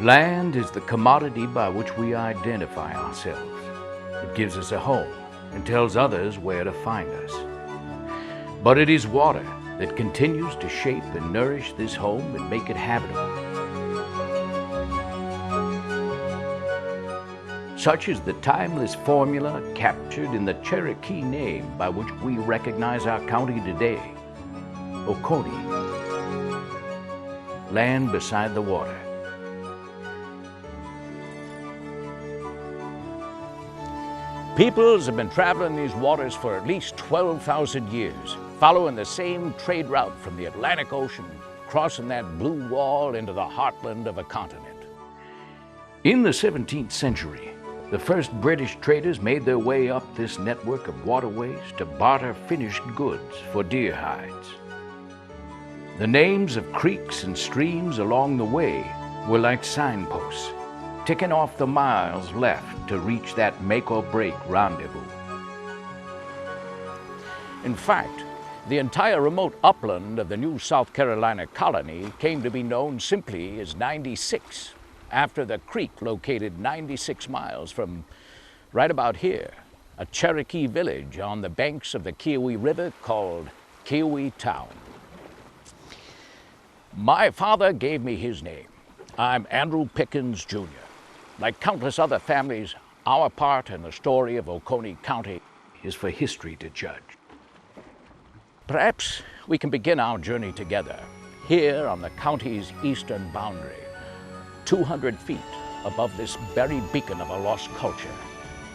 Land is the commodity by which we identify ourselves. It gives us a home and tells others where to find us. But it is water that continues to shape and nourish this home and make it habitable. Such is the timeless formula captured in the Cherokee name by which we recognize our county today, Okone, land beside the water. Peoples have been traveling these waters for at least 12,000 years, following the same trade route from the Atlantic Ocean, crossing that blue wall into the heartland of a continent. In the 17th century, the first British traders made their way up this network of waterways to barter finished goods for deer hides. The names of creeks and streams along the way were like signposts, ticking off the miles left to reach that make-or-break rendezvous. In fact, the entire remote upland of the new South Carolina colony came to be known simply as 96, after the creek located 96 miles from right about here, a Cherokee village on the banks of the Kiowa River called Kiowa Town. My father gave me his name. I'm Andrew Pickens Jr. Like countless other families, our part in the story of Oconee County is for history to judge. Perhaps we can begin our journey together, here on the county's eastern boundary, 200 feet above this buried beacon of a lost culture,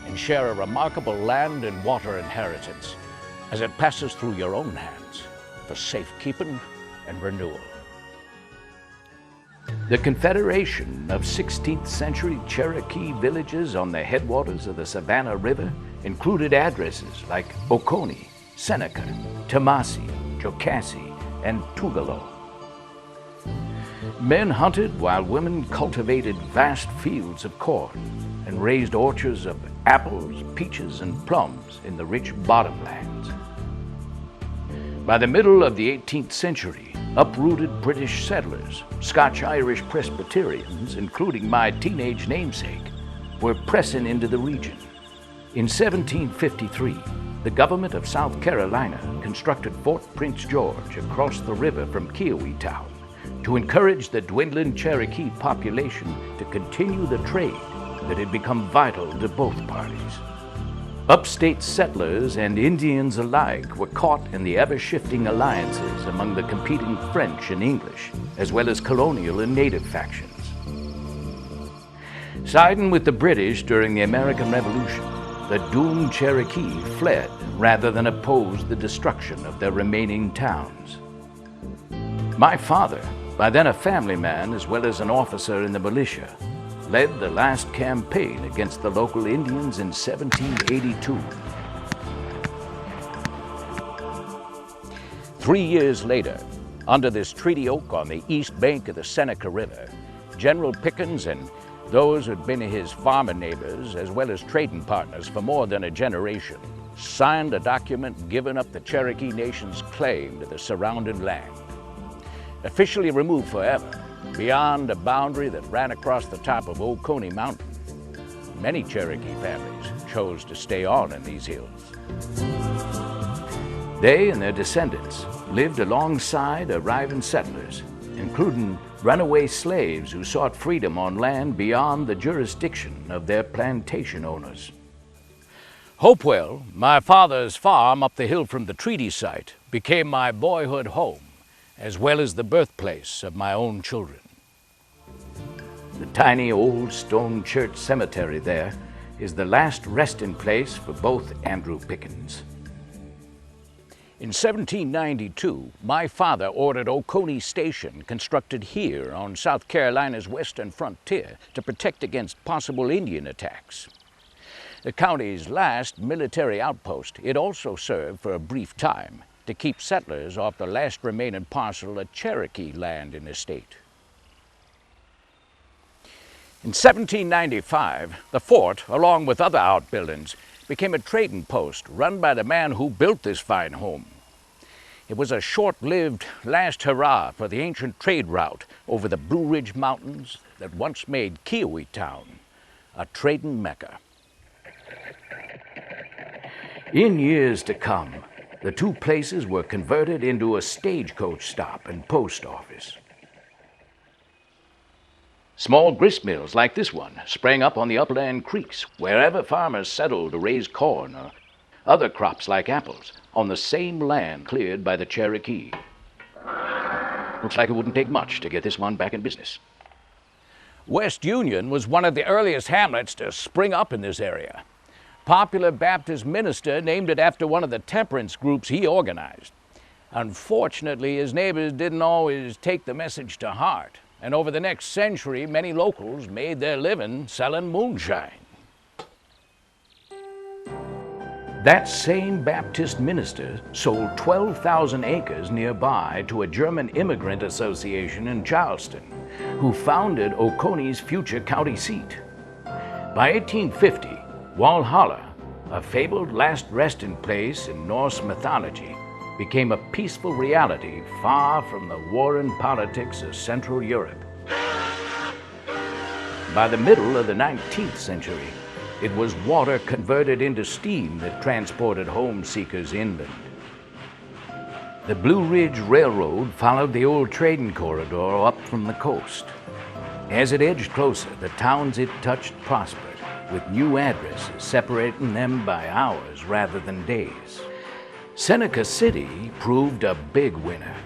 and share a remarkable land and water inheritance as it passes through your own hands for safekeeping and renewal. The confederation of 16th century Cherokee villages on the headwaters of the Savannah River included addresses like Okone, Seneca, Tomasi, Jocassee, and Tugalo. Men hunted while women cultivated vast fields of corn and raised orchards of apples, peaches, and plums in the rich bottomlands. By the middle of the 18th century, uprooted British settlers, Scotch-Irish Presbyterians, including my teenage namesake, were pressing into the region. In 1753, the government of South Carolina constructed Fort Prince George across the river from Kiowa Town to encourage the dwindling Cherokee population to continue the trade that had become vital to both parties. Upstate settlers and Indians alike were caught in the ever-shifting alliances among the competing French and English, as well as colonial and native factions. Siding with the British during the American Revolution, the doomed Cherokee fled rather than oppose the destruction of their remaining towns. My father, by then a family man as well as an officer in the militia, led the last campaign against the local Indians in 1782. 3 years later, under this treaty oak on the east bank of the Seneca River, General Pickens and those who had been his farmer neighbors, as well as trading partners for more than a generation, signed a document giving up the Cherokee Nation's claim to the surrounding land. Officially removed forever, beyond a boundary that ran across the top of Oconee Mountain, many Cherokee families chose to stay on in these hills. They and their descendants lived alongside arriving settlers, including runaway slaves who sought freedom on land beyond the jurisdiction of their plantation owners. Hopewell, my father's farm up the hill from the treaty site, became my boyhood home, as well as the birthplace of my own children. The tiny old stone church cemetery there is the last resting place for both Andrew Pickens. In 1792, my father ordered Oconee Station constructed here on South Carolina's western frontier to protect against possible Indian attacks. The county's last military outpost, it also served for a brief time to keep settlers off the last remaining parcel of Cherokee land in the state. In 1795, the fort, along with other outbuildings, became a trading post run by the man who built this fine home. It was a short-lived last hurrah for the ancient trade route over the Blue Ridge Mountains that once made Kiowa Town a trading mecca. In years to come, the two places were converted into a stagecoach stop and post office. Small grist mills like this one sprang up on the upland creeks wherever farmers settled to raise corn or other crops like apples on the same land cleared by the Cherokee. Looks like it wouldn't take much to get this one back in business. West Union was one of the earliest hamlets to spring up in this area. Popular Baptist minister named it after one of the temperance groups he organized. Unfortunately, his neighbors didn't always take the message to heart, and over the next century, many locals made their living selling moonshine. That same Baptist minister sold 12,000 acres nearby to a German immigrant association in Charleston, who founded Oconee's future county seat. By 1850, Walhalla, a fabled last resting place in Norse mythology, became a peaceful reality far from the warring politics of Central Europe. By the middle of the 19th century, it was water converted into steam that transported home seekers inland. The Blue Ridge Railroad followed the old trading corridor up from the coast. As it edged closer, the towns it touched prospered, with new addresses separating them by hours rather than days. Seneca City proved a big winner.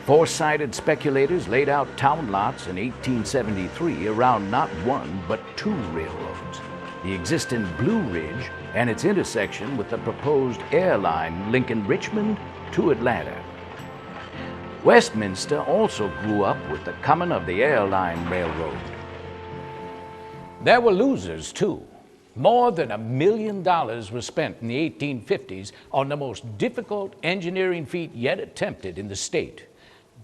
Foresighted speculators laid out town lots in 1873 around not one but two railroads, the existing Blue Ridge and its intersection with the proposed airline linking Richmond to Atlanta. Westminster also grew up with the coming of the airline railroad. There were losers, too. More than $1 million was spent in the 1850s on the most difficult engineering feat yet attempted in the state,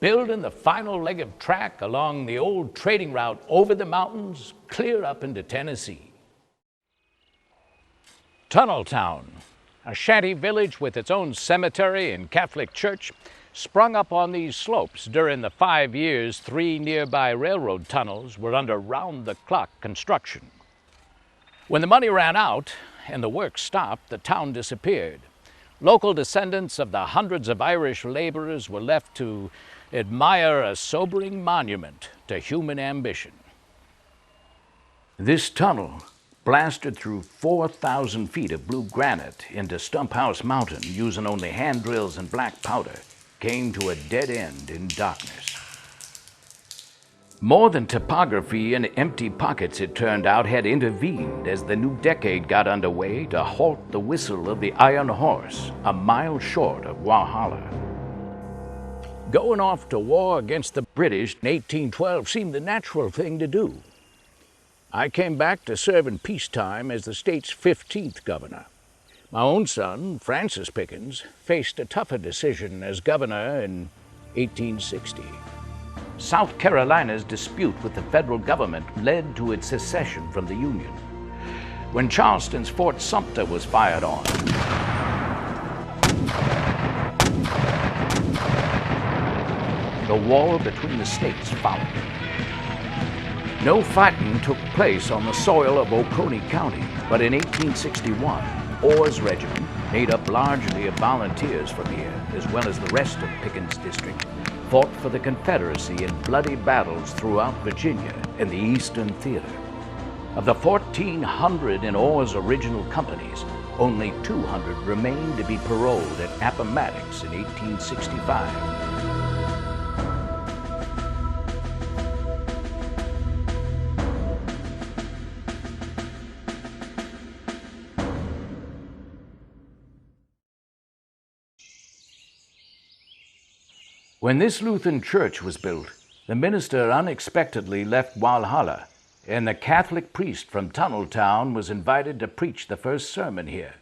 building the final leg of track along the old trading route over the mountains, clear up into Tennessee. Tunneltown, a shanty village with its own cemetery and Catholic church, sprung up on these slopes during the 5 years 3 nearby railroad tunnels were under round-the-clock construction. When the money ran out and the work stopped, the town disappeared. Local descendants of the hundreds of Irish laborers were left to admire a sobering monument to human ambition. This tunnel, blasted through 4,000 feet of blue granite into Stump House Mountain using only hand drills and black powder, came to a dead end in darkness. More than topography and empty pockets, it turned out, had intervened as the new decade got underway to halt the whistle of the Iron Horse, a mile short of Walhalla. Going off to war against the British in 1812 seemed the natural thing to do. I came back to serve in peacetime as the state's 15th governor. My own son, Francis Pickens, faced a tougher decision as governor in 1860. South Carolina's dispute with the federal government led to its secession from the Union. When Charleston's Fort Sumter was fired on, the war between the states followed. No fighting took place on the soil of Oconee County, but in 1861, Orr's regiment, made up largely of volunteers from here, as well as the rest of Pickens District, fought for the Confederacy in bloody battles throughout Virginia and the Eastern Theater. Of the 1,400 in Orr's original companies, only 200 remained to be paroled at Appomattox in 1865. When this Lutheran church was built, the minister unexpectedly left Walhalla, and the Catholic priest from Tunneltown was invited to preach the first sermon here.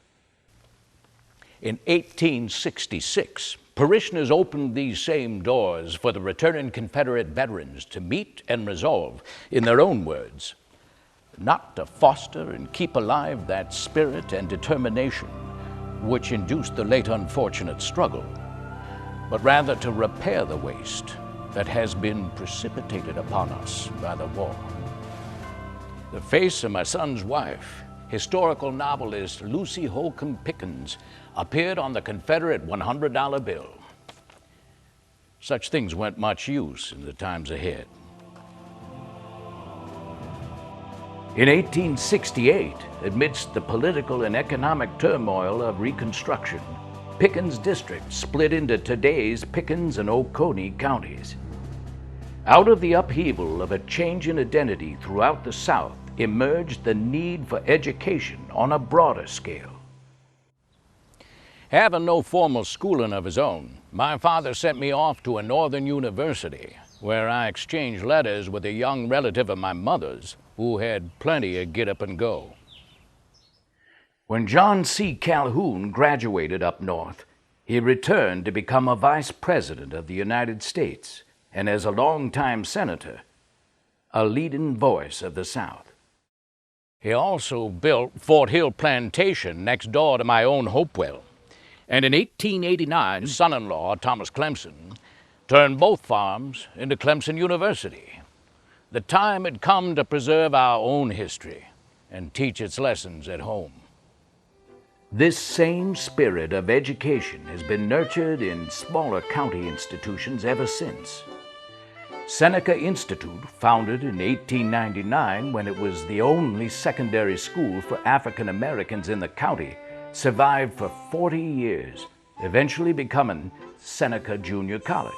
In 1866, parishioners opened these same doors for the returning Confederate veterans to meet and resolve, in their own words, not to foster and keep alive that spirit and determination which induced the late unfortunate struggle, but rather to repair the waste that has been precipitated upon us by the war. The Face of My Son's Wife, historical novelist Lucy Holcomb Pickens, appeared on the Confederate $100 bill. Such things weren't much use in the times ahead. In 1868, amidst the political and economic turmoil of Reconstruction, Pickens District split into today's Pickens and Oconee counties. Out of the upheaval of a change in identity throughout the South emerged the need for education on a broader scale. Having no formal schooling of his own, my father sent me off to a northern university, where I exchanged letters with a young relative of my mother's who had plenty of get up and go. When John C. Calhoun graduated up north, he returned to become a vice president of the United States and, as a longtime senator, a leading voice of the South. He also built Fort Hill Plantation next door to my own Hopewell, and in 1889, his son-in-law, Thomas Clemson, turned both farms into Clemson University. The time had come to preserve our own history and teach its lessons at home. This same spirit of education has been nurtured in smaller county institutions ever since. Seneca Institute, founded in 1899 when it was the only secondary school for African Americans in the county, survived for 40 years, eventually becoming Seneca Junior College.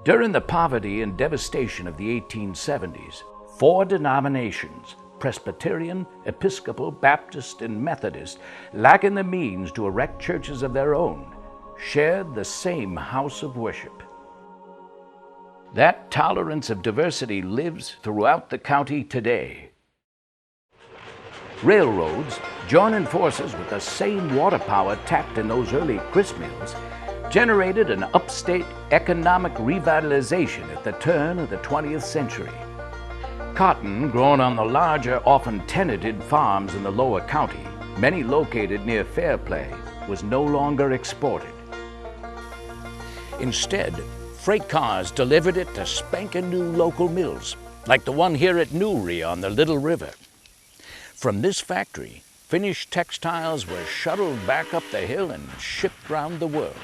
During the poverty and devastation of the 1870s, 4 denominations, Presbyterian, Episcopal, Baptist, and Methodist, lacking the means to erect churches of their own, shared the same house of worship. That tolerance of diversity lives throughout the county today. Railroads, joining forces with the same water power tapped in those early gristmills, generated an upstate economic revitalization at the turn of the 20th century. Cotton, grown on the larger, often tenanted farms in the lower county, many located near Fairplay, was no longer exported. Instead, freight cars delivered it to spanking new local mills, like the one here at Newry on the Little River. From this factory, finished textiles were shuttled back up the hill and shipped round the world.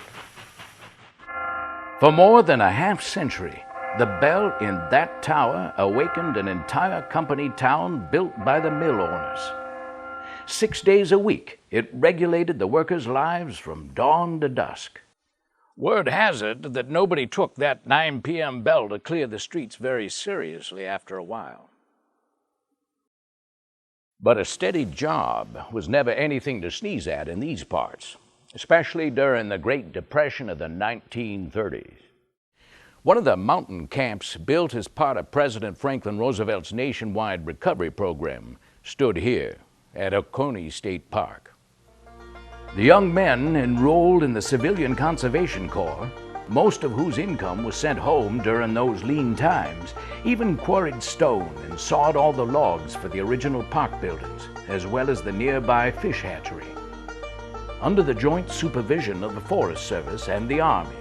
For more than a half-century, the bell in that tower awakened an entire company town built by the mill owners. 6 days a week, it regulated the workers' lives from dawn to dusk. Word has it that nobody took that 9 p.m. bell to clear the streets very seriously after a while. But a steady job was never anything to sneeze at in these parts, especially during the Great Depression of the 1930s. One of the mountain camps built as part of President Franklin Roosevelt's nationwide recovery program stood here at Oconee State Park. The young men enrolled in the Civilian Conservation Corps, most of whose income was sent home during those lean times, even quarried stone and sawed all the logs for the original park buildings, as well as the nearby fish hatchery. Under the joint supervision of the Forest Service and the Army,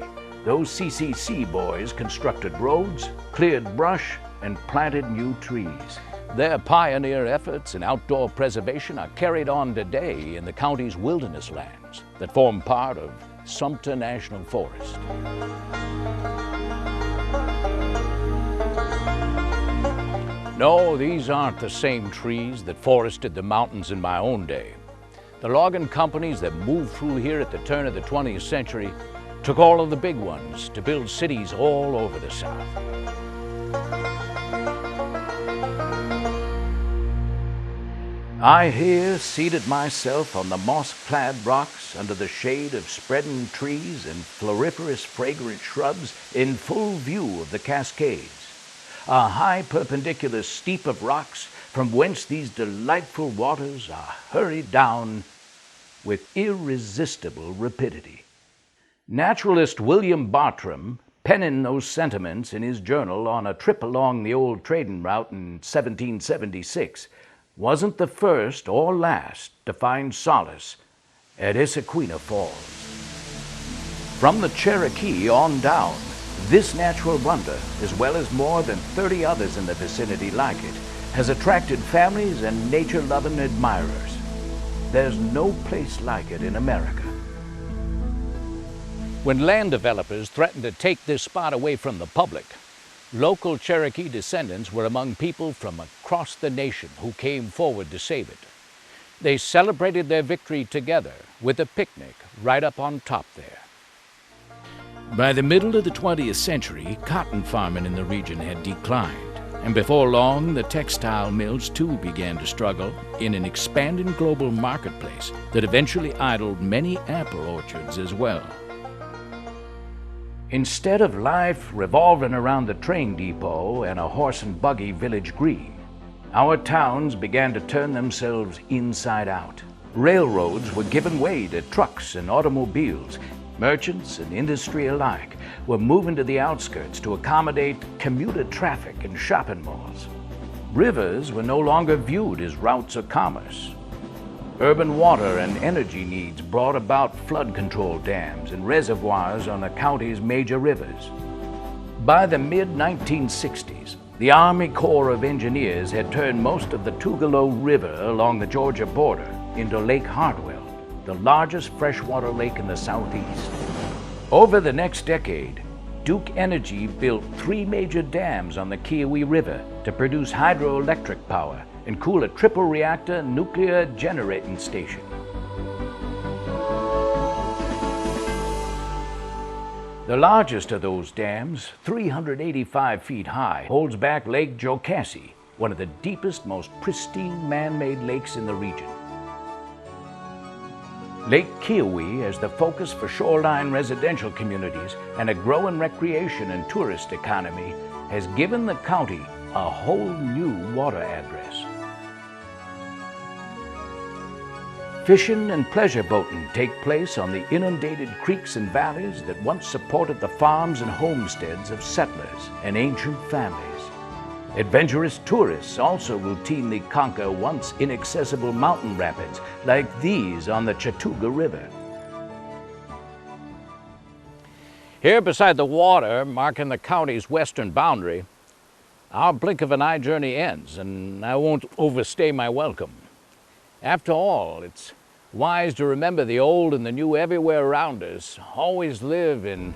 those CCC boys constructed roads, cleared brush, and planted new trees. Their pioneer efforts in outdoor preservation are carried on today in the county's wilderness lands that form part of Sumter National Forest. No, these aren't the same trees that forested the mountains in my own day. The logging companies that moved through here at the turn of the 20th century took all of the big ones to build cities all over the South. I here seated myself on the moss-clad rocks under the shade of spreading trees and floriferous fragrant shrubs in full view of the Cascades, a high perpendicular steep of rocks from whence these delightful waters are hurried down with irresistible rapidity. Naturalist William Bartram, penning those sentiments in his journal on a trip along the old trading route in 1776, wasn't the first or last to find solace at Oconee Falls. From the Cherokee on down, this natural wonder, as well as more than 30 others in the vicinity like it, has attracted families and nature-loving admirers. There's no place like it in America. When land developers threatened to take this spot away from the public, local Cherokee descendants were among people from across the nation who came forward to save it. They celebrated their victory together with a picnic right up on top there. By the middle of the 20th century, cotton farming in the region had declined, and before long, the textile mills too began to struggle in an expanding global marketplace that eventually idled many apple orchards as well. Instead of life revolving around the train depot and a horse and buggy village green, our towns began to turn themselves inside out. Railroads were giving way to trucks and automobiles. Merchants and industry alike were moving to the outskirts to accommodate commuter traffic and shopping malls. Rivers were no longer viewed as routes of commerce. Urban water and energy needs brought about flood control dams and reservoirs on the county's major rivers. By the mid-1960s, the Army Corps of Engineers had turned most of the Tougaloo River along the Georgia border into Lake Hartwell, the largest freshwater lake in the Southeast. Over the next decade, Duke Energy built 3 major dams on the Kiowee River to produce hydroelectric power and cool a triple-reactor nuclear generating station. The largest of those dams, 385 feet high, holds back Lake Jocassee, one of the deepest, most pristine man-made lakes in the region. Lake Kiowee, as the focus for shoreline residential communities and a growing recreation and tourist economy, has given the county a whole new water address. Fishing and pleasure boating take place on the inundated creeks and valleys that once supported the farms and homesteads of settlers and ancient families. Adventurous tourists also routinely conquer once inaccessible mountain rapids like these on the Chattooga River. Here beside the water, marking the county's western boundary, our blink of an eye journey ends, and I won't overstay my welcome. After all, it's wise to remember the old and the new everywhere around us always live in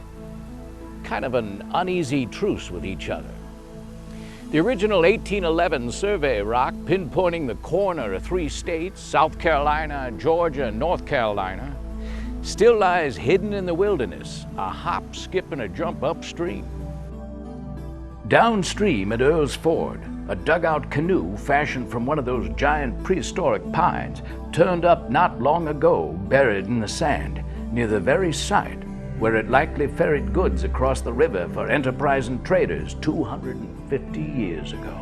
kind of an uneasy truce with each other. The original 1811 survey rock pinpointing the corner of 3 states, South Carolina, Georgia, and North Carolina, still lies hidden in the wilderness, a hop, skip, and a jump upstream. Downstream at Earl's Ford, a dugout canoe fashioned from one of those giant prehistoric pines turned up not long ago, buried in the sand, near the very site where it likely ferried goods across the river for enterprising traders 250 years ago.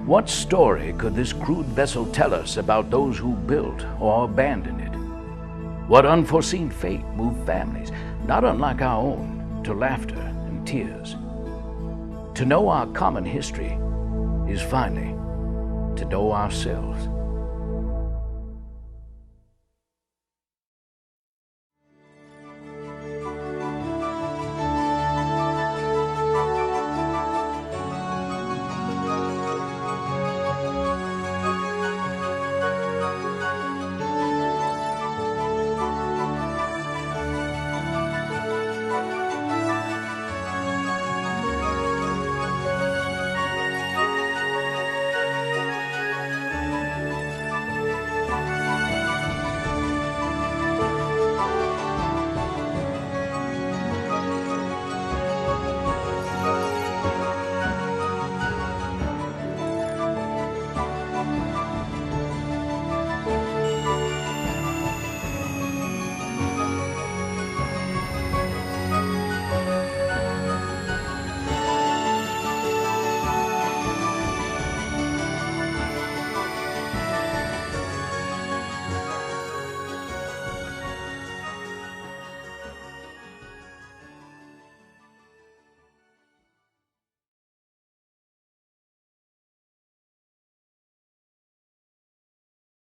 What story could this crude vessel tell us about those who built or abandoned it? What unforeseen fate moved families, not unlike our own, to laughter and tears? To know our common history is finally to know ourselves.